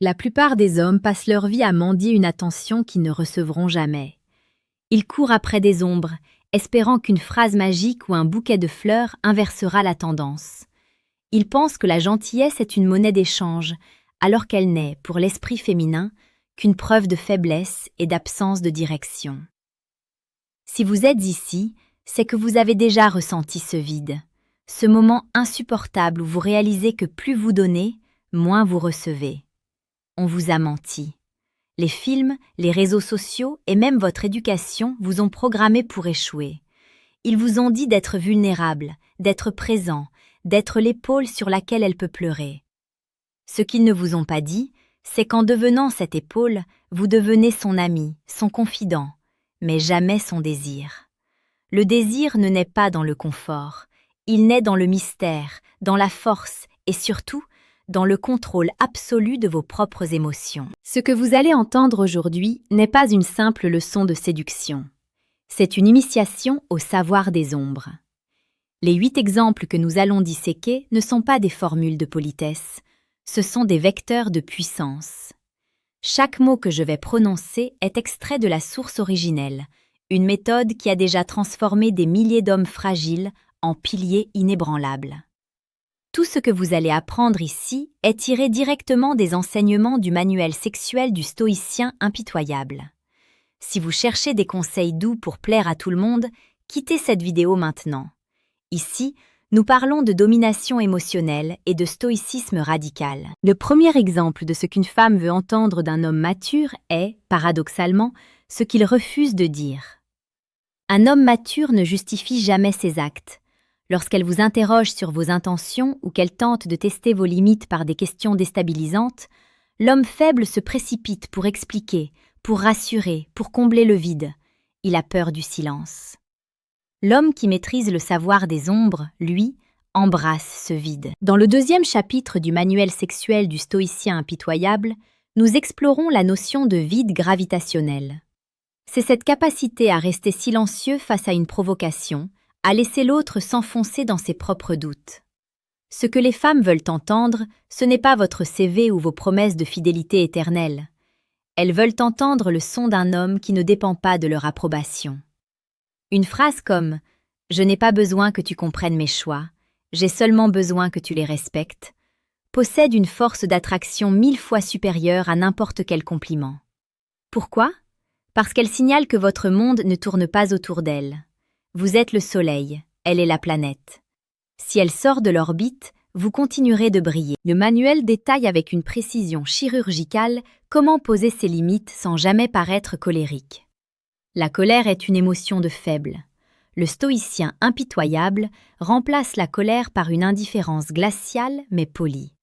La plupart des hommes passent leur vie à mendier une attention qu'ils ne recevront jamais. Ils courent après des ombres, espérant qu'une phrase magique ou un bouquet de fleurs inversera la tendance. Ils pensent que la gentillesse est une monnaie d'échange, alors qu'elle n'est, pour l'esprit féminin, qu'une preuve de faiblesse et d'absence de direction. Si vous êtes ici, c'est que vous avez déjà ressenti ce vide, ce moment insupportable où vous réalisez que plus vous donnez, moins vous recevez. On vous a menti. Les films, les réseaux sociaux et même votre éducation vous ont programmé pour échouer. Ils vous ont dit d'être vulnérable, d'être présent, d'être l'épaule sur laquelle elle peut pleurer. Ce qu'ils ne vous ont pas dit, c'est qu'en devenant cette épaule, vous devenez son ami, son confident, mais jamais son désir. Le désir ne naît pas dans le confort, il naît dans le mystère, dans la force et surtout, dans le contrôle absolu de vos propres émotions. Ce que vous allez entendre aujourd'hui n'est pas une simple leçon de séduction. C'est une initiation au savoir des ombres. Les 8 exemples que nous allons disséquer ne sont pas des formules de politesse, ce sont des vecteurs de puissance. Chaque mot que je vais prononcer est extrait de la source originelle, une méthode qui a déjà transformé des milliers d'hommes fragiles en piliers inébranlables. Tout ce que vous allez apprendre ici est tiré directement des enseignements du manuel sexuel du stoïcien impitoyable. Si vous cherchez des conseils doux pour plaire à tout le monde, quittez cette vidéo maintenant. Ici, nous parlons de domination émotionnelle et de stoïcisme radical. Le premier exemple de ce qu'une femme veut entendre d'un homme mature est, paradoxalement, ce qu'il refuse de dire. Un homme mature ne justifie jamais ses actes. Lorsqu'elle vous interroge sur vos intentions ou qu'elle tente de tester vos limites par des questions déstabilisantes, l'homme faible se précipite pour expliquer, pour rassurer, pour combler le vide. Il a peur du silence. L'homme qui maîtrise le savoir des ombres, lui, embrasse ce vide. Dans le 2e chapitre du manuel sexuel du stoïcien impitoyable, nous explorons la notion de vide gravitationnel. C'est cette capacité à rester silencieux face à une provocation, à laisser l'autre s'enfoncer dans ses propres doutes. Ce que les femmes veulent entendre, ce n'est pas votre CV ou vos promesses de fidélité éternelle. Elles veulent entendre le son d'un homme qui ne dépend pas de leur approbation. Une phrase comme « Je n'ai pas besoin que tu comprennes mes choix, j'ai seulement besoin que tu les respectes » possède une force d'attraction 1000 fois supérieure à n'importe quel compliment. Pourquoi ? Parce qu'elle signale que votre monde ne tourne pas autour d'elle. Vous êtes le soleil, elle est la planète. Si elle sort de l'orbite, vous continuerez de briller. Le manuel détaille avec une précision chirurgicale comment poser ses limites sans jamais paraître colérique. La colère est une émotion de faible. Le stoïcien impitoyable remplace la colère par une indifférence glaciale mais polie.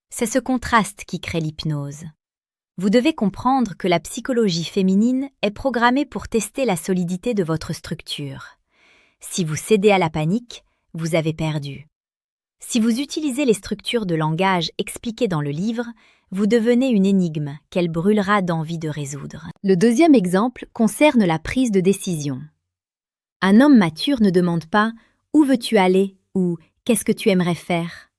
C'est ce contraste qui crée l'hypnose. Vous devez comprendre que la psychologie féminine est programmée pour tester la solidité de votre structure. Si vous cédez à la panique, vous avez perdu. Si vous utilisez les structures de langage expliquées dans le livre, vous devenez une énigme qu'elle brûlera d'envie de résoudre. Le 2e exemple concerne la prise de décision. Un homme mature ne demande pas « Où veux-tu aller » ou « Qu'est-ce que tu aimerais faire ?»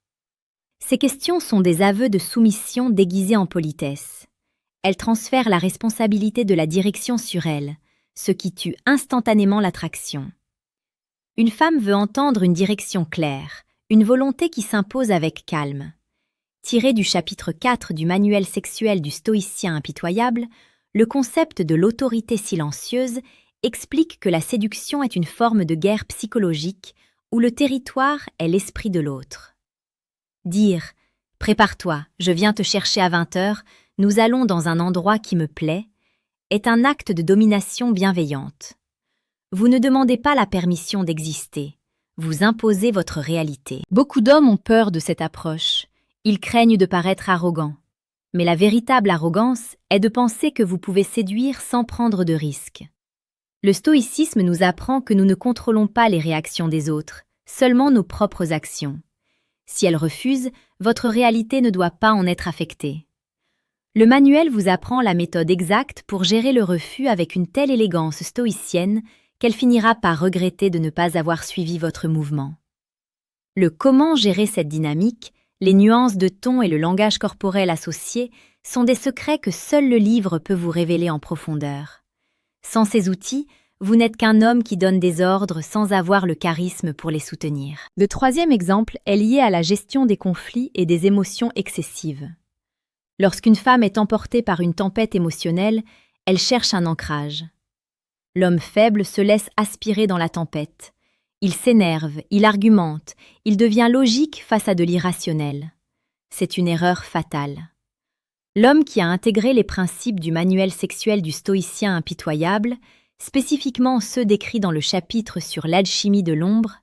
Ces questions sont des aveux de soumission déguisés en politesse. Elles transfèrent la responsabilité de la direction sur elle, ce qui tue instantanément l'attraction. Une femme veut entendre une direction claire, une volonté qui s'impose avec calme. Tiré du chapitre 4 du manuel sexuel du stoïcien impitoyable, le concept de l'autorité silencieuse explique que la séduction est une forme de guerre psychologique où le territoire est l'esprit de l'autre. Dire « Prépare-toi, je viens te chercher à 20h, nous allons dans un endroit qui me plaît » est un acte de domination bienveillante. Vous ne demandez pas la permission d'exister, vous imposez votre réalité. Beaucoup d'hommes ont peur de cette approche, ils craignent de paraître arrogants. Mais la véritable arrogance est de penser que vous pouvez séduire sans prendre de risques. Le stoïcisme nous apprend que nous ne contrôlons pas les réactions des autres, seulement nos propres actions. Si elles refusent, votre réalité ne doit pas en être affectée. Le manuel vous apprend la méthode exacte pour gérer le refus avec une telle élégance stoïcienne qu'elle finira par regretter de ne pas avoir suivi votre mouvement. Le comment gérer cette dynamique Les nuances de ton et le langage corporel associés sont des secrets que seul le livre peut vous révéler en profondeur. Sans ces outils, vous n'êtes qu'un homme qui donne des ordres sans avoir le charisme pour les soutenir. Le troisième exemple est lié à la gestion des conflits et des émotions excessives. Lorsqu'une femme est emportée par une tempête émotionnelle, elle cherche un ancrage. L'homme faible se laisse aspirer dans la tempête. Il s'énerve, il argumente, il devient logique face à de l'irrationnel. C'est une erreur fatale. L'homme qui a intégré les principes du manuel sexuel du stoïcien impitoyable, spécifiquement ceux décrits dans le chapitre sur l'alchimie de l'ombre,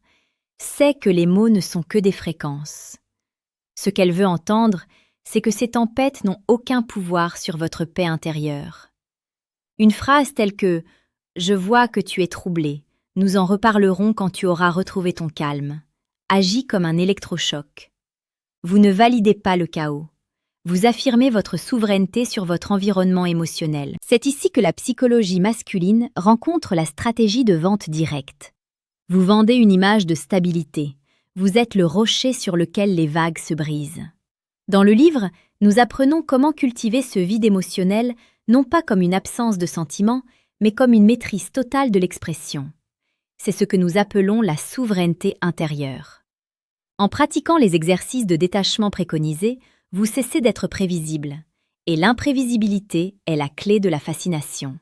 sait que les mots ne sont que des fréquences. Ce qu'elle veut entendre, c'est que ces tempêtes n'ont aucun pouvoir sur votre paix intérieure. Une phrase telle que « Je vois que tu es troublé, nous en reparlerons quand tu auras retrouvé ton calme » agit comme un électrochoc. Vous ne validez pas le chaos. Vous affirmez votre souveraineté sur votre environnement émotionnel. C'est ici que la psychologie masculine rencontre la stratégie de vente directe. Vous vendez une image de stabilité. Vous êtes le rocher sur lequel les vagues se brisent. Dans le livre, nous apprenons comment cultiver ce vide émotionnel, non pas comme une absence de sentiments, mais comme une maîtrise totale de l'expression. C'est ce que nous appelons la souveraineté intérieure. En pratiquant les exercices de détachement préconisés, vous cessez d'être prévisible, et l'imprévisibilité est la clé de la fascination.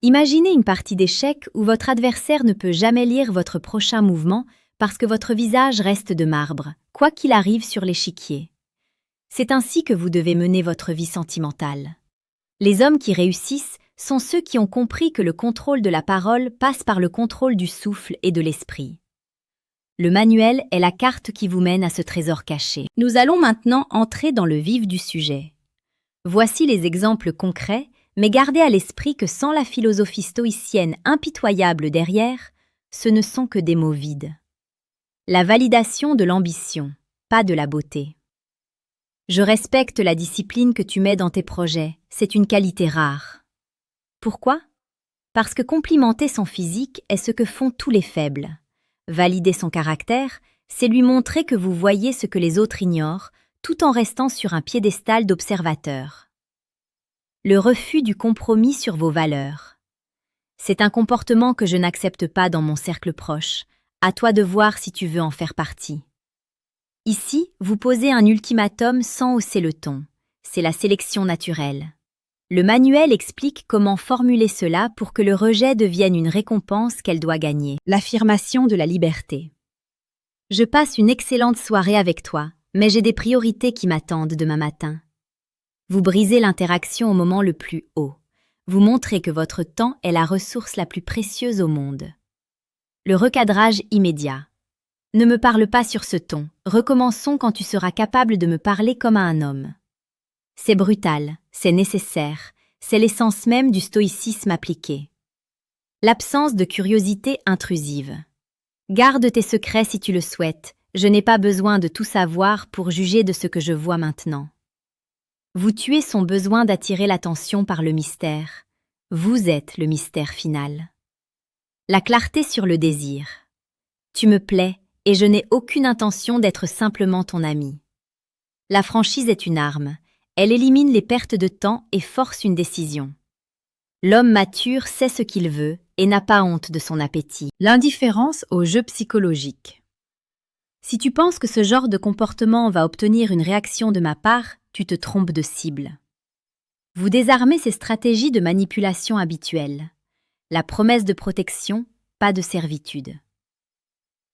Imaginez une partie d'échecs où votre adversaire ne peut jamais lire votre prochain mouvement parce que votre visage reste de marbre, quoi qu'il arrive sur l'échiquier. C'est ainsi que vous devez mener votre vie sentimentale. Les hommes qui réussissent sont ceux qui ont compris que le contrôle de la parole passe par le contrôle du souffle et de l'esprit. Le manuel est la carte qui vous mène à ce trésor caché. Nous allons maintenant entrer dans le vif du sujet. Voici les exemples concrets, mais gardez à l'esprit que sans la philosophie stoïcienne impitoyable derrière, ce ne sont que des mots vides. La validation de l'ambition, pas de la beauté. Je respecte la discipline que tu mets dans tes projets, c'est une qualité rare. Pourquoi? Parce que complimenter son physique est ce que font tous les faibles. Valider son caractère, c'est lui montrer que vous voyez ce que les autres ignorent, tout en restant sur un piédestal d'observateur. Le refus du compromis sur vos valeurs. C'est un comportement que je n'accepte pas dans mon cercle proche. À toi de voir si tu veux en faire partie. Ici, vous posez un ultimatum sans hausser le ton. C'est la sélection naturelle. Le manuel explique comment formuler cela pour que le rejet devienne une récompense qu'elle doit gagner. L'affirmation de la liberté. Je passe une excellente soirée avec toi, mais j'ai des priorités qui m'attendent demain matin. Vous brisez l'interaction au moment le plus haut. Vous montrez que votre temps est la ressource la plus précieuse au monde. Le recadrage immédiat. Ne me parle pas sur ce ton. Recommençons quand tu seras capable de me parler comme à un homme. C'est brutal, c'est nécessaire, c'est l'essence même du stoïcisme appliqué. L'absence de curiosité intrusive. Garde tes secrets si tu le souhaites, je n'ai pas besoin de tout savoir pour juger de ce que je vois maintenant. Vous tuez son besoin d'attirer l'attention par le mystère. Vous êtes le mystère final. La clarté sur le désir. Tu me plais et je n'ai aucune intention d'être simplement ton ami. La franchise est une arme. Elle élimine les pertes de temps et force une décision. L'homme mature sait ce qu'il veut et n'a pas honte de son appétit. L'indifférence au jeu psychologique. Si tu penses que ce genre de comportement va obtenir une réaction de ma part, tu te trompes de cible. Vous désarmez ces stratégies de manipulation habituelles. La promesse de protection, pas de servitude.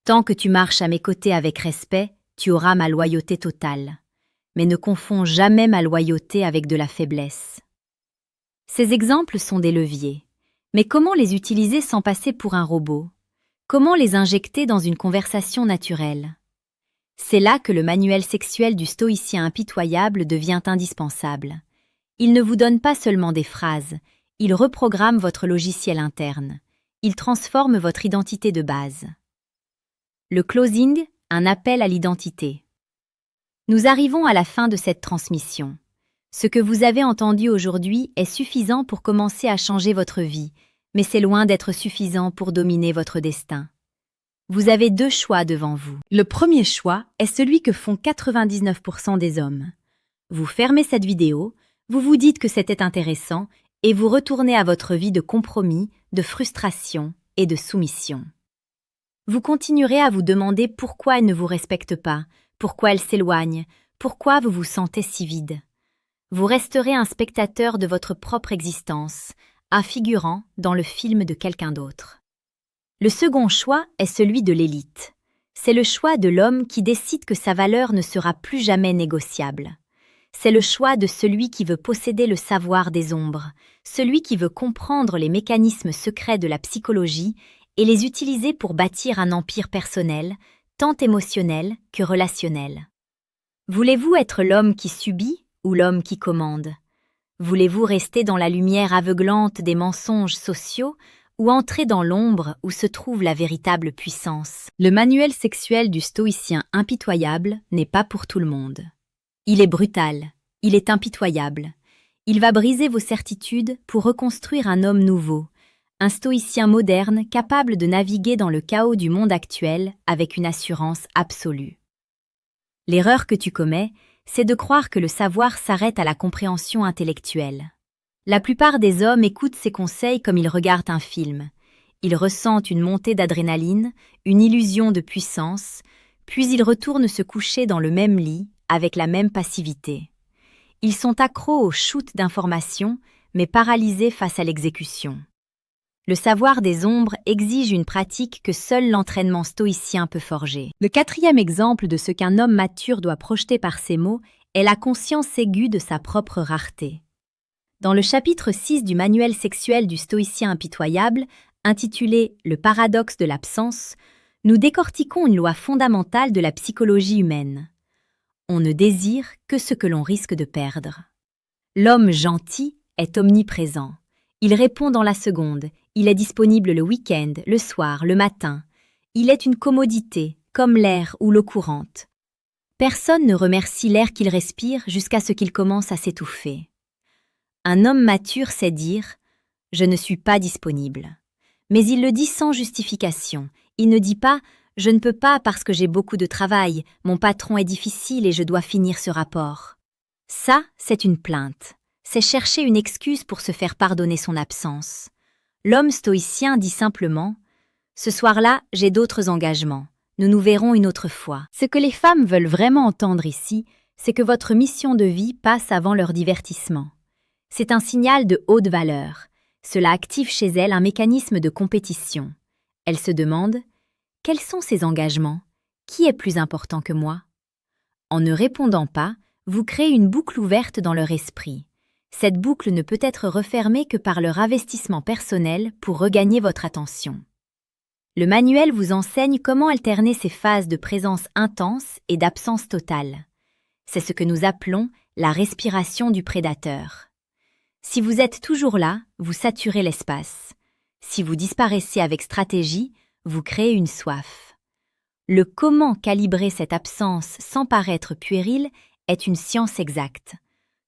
Tant que tu marches à mes côtés avec respect, tu auras ma loyauté totale. Mais ne confonds jamais ma loyauté avec de la faiblesse. Ces exemples sont des leviers. Mais comment les utiliser sans passer pour un robot? Comment les injecter dans une conversation naturelle? C'est là que le manuel sexuel du stoïcien impitoyable devient indispensable. Il ne vous donne pas seulement des phrases, il reprogramme votre logiciel interne. Il transforme votre identité de base. Le closing, un appel à l'identité. Nous arrivons à la fin de cette transmission. Ce que vous avez entendu aujourd'hui est suffisant pour commencer à changer votre vie, mais c'est loin d'être suffisant pour dominer votre destin. Vous avez deux choix devant vous. Le premier choix est celui que font 99% des hommes. Vous fermez cette vidéo, vous vous dites que c'était intéressant et vous retournez à votre vie de compromis, de frustration et de soumission. Vous continuerez à vous demander pourquoi elle ne vous respecte pas, pourquoi elle s'éloigne, pourquoi vous vous sentez si vide. Vous resterez un spectateur de votre propre existence, un figurant dans le film de quelqu'un d'autre. Le second choix est celui de l'élite. C'est le choix de l'homme qui décide que sa valeur ne sera plus jamais négociable. C'est le choix de celui qui veut posséder le savoir des ombres, celui qui veut comprendre les mécanismes secrets de la psychologie et les utiliser pour bâtir un empire personnel, tant émotionnel que relationnel. Voulez-vous être l'homme qui subit ou l'homme qui commande? Voulez-vous rester dans la lumière aveuglante des mensonges sociaux ou entrer dans l'ombre où se trouve la véritable puissance? Le manuel sexuel du stoïcien impitoyable n'est pas pour tout le monde. Il est brutal, il est impitoyable. Il va briser vos certitudes pour reconstruire un homme nouveau, un stoïcien moderne capable de naviguer dans le chaos du monde actuel avec une assurance absolue. L'erreur que tu commets, c'est de croire que le savoir s'arrête à la compréhension intellectuelle. La plupart des hommes écoutent ces conseils comme ils regardent un film. Ils ressentent une montée d'adrénaline, une illusion de puissance, puis ils retournent se coucher dans le même lit, avec la même passivité. Ils sont accros au shoot d'informations, mais paralysés face à l'exécution. Le savoir des ombres exige une pratique que seul l'entraînement stoïcien peut forger. Le quatrième exemple de ce qu'un homme mature doit projeter par ses mots est la conscience aiguë de sa propre rareté. Dans le chapitre 6 du manuel sexuel du stoïcien impitoyable, intitulé « Le paradoxe de l'absence », nous décortiquons une loi fondamentale de la psychologie humaine. On ne désire que ce que l'on risque de perdre. L'homme gentil est omniprésent. Il répond dans la seconde, il est disponible le week-end, le soir, le matin. Il est une commodité, comme l'air ou l'eau courante. Personne ne remercie l'air qu'il respire jusqu'à ce qu'il commence à s'étouffer. Un homme mature sait dire « je ne suis pas disponible ». Mais il le dit sans justification. Il ne dit pas « je ne peux pas parce que j'ai beaucoup de travail, mon patron est difficile et je dois finir ce rapport ». Ça, c'est une plainte. C'est chercher une excuse pour se faire pardonner son absence. L'homme stoïcien dit simplement « ce soir-là, j'ai d'autres engagements. Nous nous verrons une autre fois ». Ce que les femmes veulent vraiment entendre ici, c'est que votre mission de vie passe avant leur divertissement. C'est un signal de haute valeur. Cela active chez elles un mécanisme de compétition. Elles se demandent « quels sont ces engagements? Qui est plus important que moi ?» En ne répondant pas, vous créez une boucle ouverte dans leur esprit. Cette boucle ne peut être refermée que par leur investissement personnel pour regagner votre attention. Le manuel vous enseigne comment alterner ces phases de présence intense et d'absence totale. C'est ce que nous appelons la respiration du prédateur. Si vous êtes toujours là, vous saturez l'espace. Si vous disparaissez avec stratégie, vous créez une soif. Le comment calibrer cette absence sans paraître puéril est une science exacte.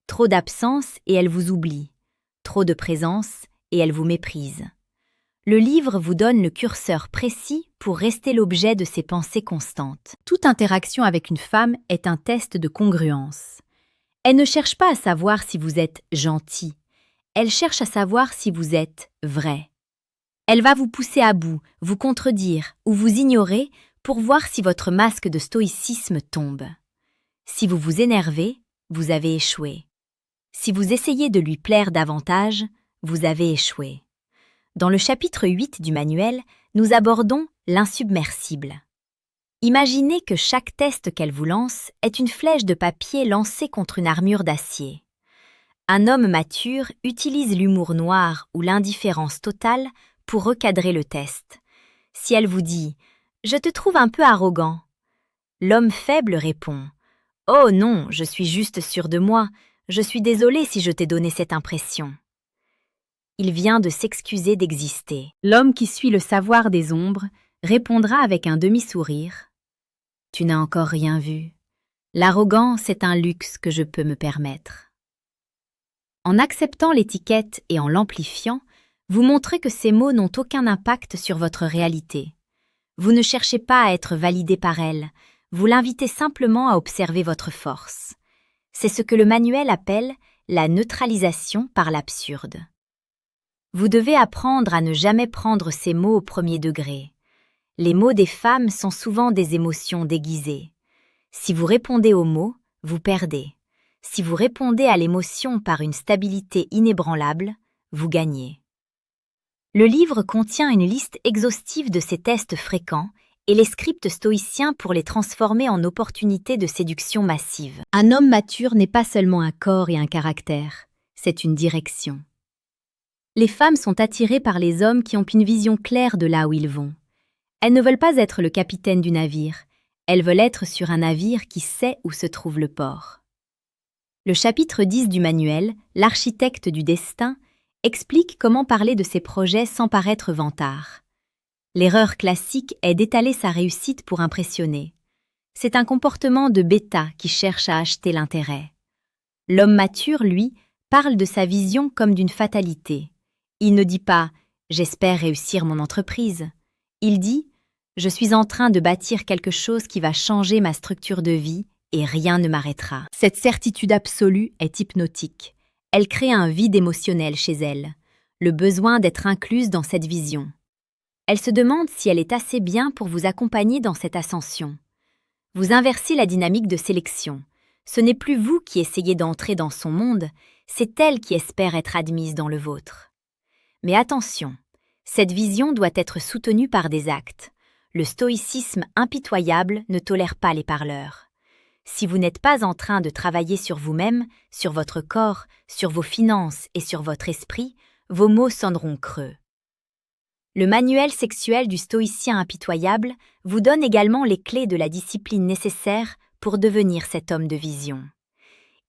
Trop d'absence et elle vous oublie. Trop de présence et elle vous méprise. Le livre vous donne le curseur précis pour rester l'objet de ses pensées constantes. Toute interaction avec une femme est un test de congruence. Elle ne cherche pas à savoir si vous êtes gentil. Elle cherche à savoir si vous êtes vrai. Elle va vous pousser à bout, vous contredire ou vous ignorer pour voir si votre masque de stoïcisme tombe. Si vous vous énervez, vous avez échoué. Si vous essayez de lui plaire davantage, vous avez échoué. Dans le chapitre 8 du manuel, nous abordons l'insubmersible. Imaginez que chaque test qu'elle vous lance est une flèche de papier lancée contre une armure d'acier. Un homme mature utilise l'humour noir ou l'indifférence totale pour recadrer le test. Si elle vous dit « je te trouve un peu arrogant », l'homme faible répond « oh non, je suis juste sûr de moi, je suis désolé si je t'ai donné cette impression ». Il vient de s'excuser d'exister. L'homme qui suit le savoir des ombres répondra avec un demi-sourire « tu n'as encore rien vu. L'arrogance est un luxe que je peux me permettre ». En acceptant l'étiquette et en l'amplifiant, vous montrez que ces mots n'ont aucun impact sur votre réalité. Vous ne cherchez pas à être validé par elle, vous l'invitez simplement à observer votre force. C'est ce que le manuel appelle la neutralisation par l'absurde. Vous devez apprendre à ne jamais prendre ces mots au premier degré. Les mots des femmes sont souvent des émotions déguisées. Si vous répondez aux mots, vous perdez. Si vous répondez à l'émotion par une stabilité inébranlable, vous gagnez. Le livre contient une liste exhaustive de ces tests fréquents et les scripts stoïciens pour les transformer en opportunités de séduction massive. Un homme mature n'est pas seulement un corps et un caractère, c'est une direction. Les femmes sont attirées par les hommes qui ont une vision claire de là où ils vont. Elles ne veulent pas être le capitaine du navire, elles veulent être sur un navire qui sait où se trouve le port. Le chapitre 10 du manuel, l'architecte du destin, explique comment parler de ses projets sans paraître vantard. L'erreur classique est d'étaler sa réussite pour impressionner. C'est un comportement de bêta qui cherche à acheter l'intérêt. L'homme mature, lui, parle de sa vision comme d'une fatalité. Il ne dit pas « j'espère réussir mon entreprise ». Il dit « je suis en train de bâtir quelque chose qui va changer ma structure de vie et rien ne m'arrêtera ». Cette certitude absolue est hypnotique. Elle crée un vide émotionnel chez elle, le besoin d'être incluse dans cette vision. Elle se demande si elle est assez bien pour vous accompagner dans cette ascension. Vous inversez la dynamique de sélection. Ce n'est plus vous qui essayez d'entrer dans son monde, c'est elle qui espère être admise dans le vôtre. Mais attention, cette vision doit être soutenue par des actes. Le stoïcisme impitoyable ne tolère pas les parleurs. Si vous n'êtes pas en train de travailler sur vous-même, sur votre corps, sur vos finances et sur votre esprit, vos mots sonneront creux. Le manuel sexuel du stoïcien impitoyable vous donne également les clés de la discipline nécessaire pour devenir cet homme de vision.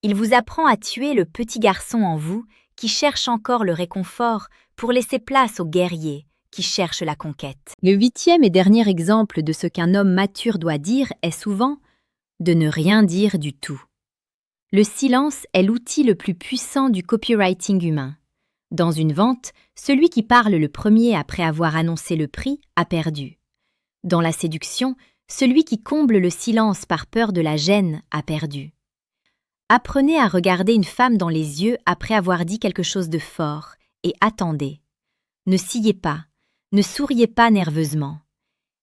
Il vous apprend à tuer le petit garçon en vous qui cherche encore le réconfort pour laisser place au guerrier qui cherche la conquête. Le 8e et dernier exemple de ce qu'un homme mature doit dire est souvent de ne rien dire du tout. Le silence est l'outil le plus puissant du copywriting humain. Dans une vente, celui qui parle le premier après avoir annoncé le prix a perdu. Dans la séduction, celui qui comble le silence par peur de la gêne a perdu. Apprenez à regarder une femme dans les yeux après avoir dit quelque chose de fort et attendez. Ne sciez pas, ne souriez pas nerveusement.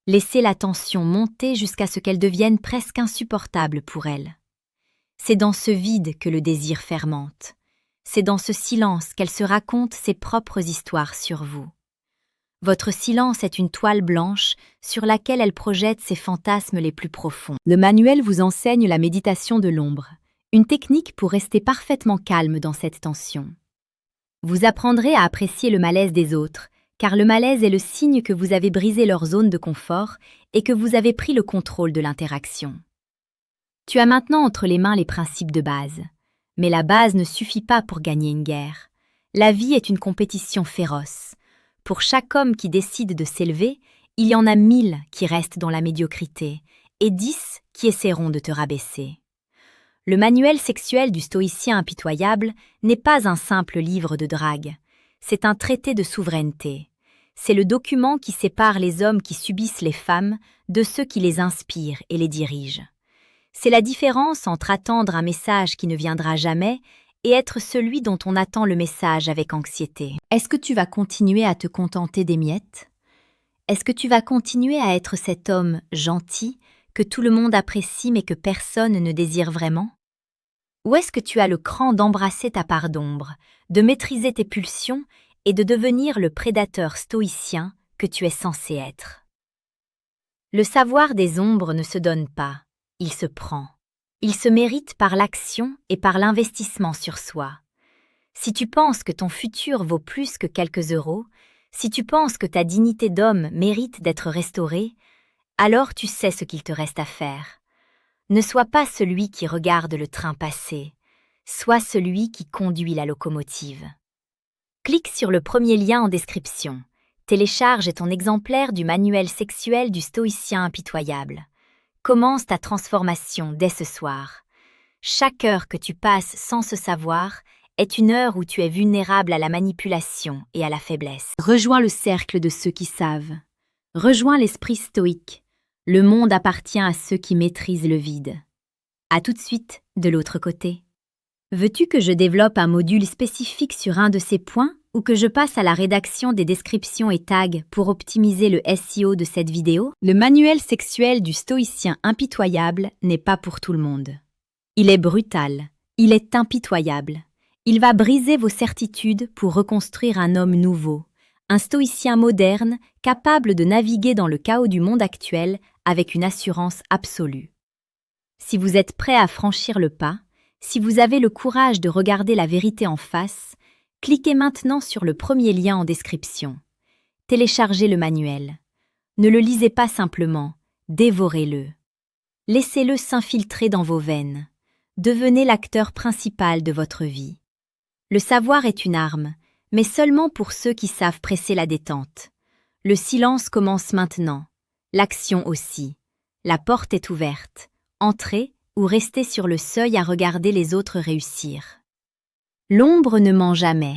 Laissez la tension monter jusqu'à ce qu'elle devienne presque insupportable pour elle. C'est dans ce vide que le désir fermente. C'est dans ce silence qu'elle se raconte ses propres histoires sur vous. Votre silence est une toile blanche sur laquelle elle projette ses fantasmes les plus profonds. Le manuel vous enseigne la méditation de l'ombre, une technique pour rester parfaitement calme dans cette tension. Vous apprendrez à apprécier le malaise des autres, car le malaise est le signe que vous avez brisé leur zone de confort et que vous avez pris le contrôle de l'interaction. Tu as maintenant entre les mains les principes de base. Mais la base ne suffit pas pour gagner une guerre. La vie est une compétition féroce. Pour chaque homme qui décide de s'élever, il y en a 1000 qui restent dans la médiocrité et 10 qui essaieront de te rabaisser. Le manuel sexuel du stoïcien impitoyable n'est pas un simple livre de drague. C'est un traité de souveraineté. C'est le document qui sépare les hommes qui subissent les femmes de ceux qui les inspirent et les dirigent. C'est la différence entre attendre un message qui ne viendra jamais et être celui dont on attend le message avec anxiété. Est-ce que tu vas continuer à te contenter des miettes? Est-ce que tu vas continuer à être cet homme gentil que tout le monde apprécie mais que personne ne désire vraiment? Ou est-ce que tu as le cran d'embrasser ta part d'ombre, de maîtriser tes pulsions et de devenir le prédateur stoïcien que tu es censé être? Le savoir des ombres ne se donne pas. Il se prend. Il se mérite par l'action et par l'investissement sur soi. Si tu penses que ton futur vaut plus que quelques euros, si tu penses que ta dignité d'homme mérite d'être restaurée, alors tu sais ce qu'il te reste à faire. Ne sois pas celui qui regarde le train passer, sois celui qui conduit la locomotive. Clique sur le premier lien en description. Télécharge ton exemplaire du manuel sexuel du stoïcien impitoyable. Commence ta transformation dès ce soir. Chaque heure que tu passes sans ce savoir est une heure où tu es vulnérable à la manipulation et à la faiblesse. Rejoins le cercle de ceux qui savent. Rejoins l'esprit stoïque. Le monde appartient à ceux qui maîtrisent le vide. À tout de suite, de l'autre côté. Veux-tu que je développe un module spécifique sur un de ces points ou que je passe à la rédaction des descriptions et tags pour optimiser le SEO de cette vidéo? Le manuel sexuel du stoïcien impitoyable n'est pas pour tout le monde. Il est brutal, il est impitoyable. Il va briser vos certitudes pour reconstruire un homme nouveau, un stoïcien moderne capable de naviguer dans le chaos du monde actuel avec une assurance absolue. Si vous êtes prêt à franchir le pas, si vous avez le courage de regarder la vérité en face, cliquez maintenant sur le premier lien en description. Téléchargez le manuel. Ne le lisez pas simplement, dévorez-le. Laissez-le s'infiltrer dans vos veines. Devenez l'acteur principal de votre vie. Le savoir est une arme, mais seulement pour ceux qui savent presser la détente. Le silence commence maintenant, l'action aussi. La porte est ouverte. Entrez ou restez sur le seuil à regarder les autres réussir. L'ombre ne ment jamais.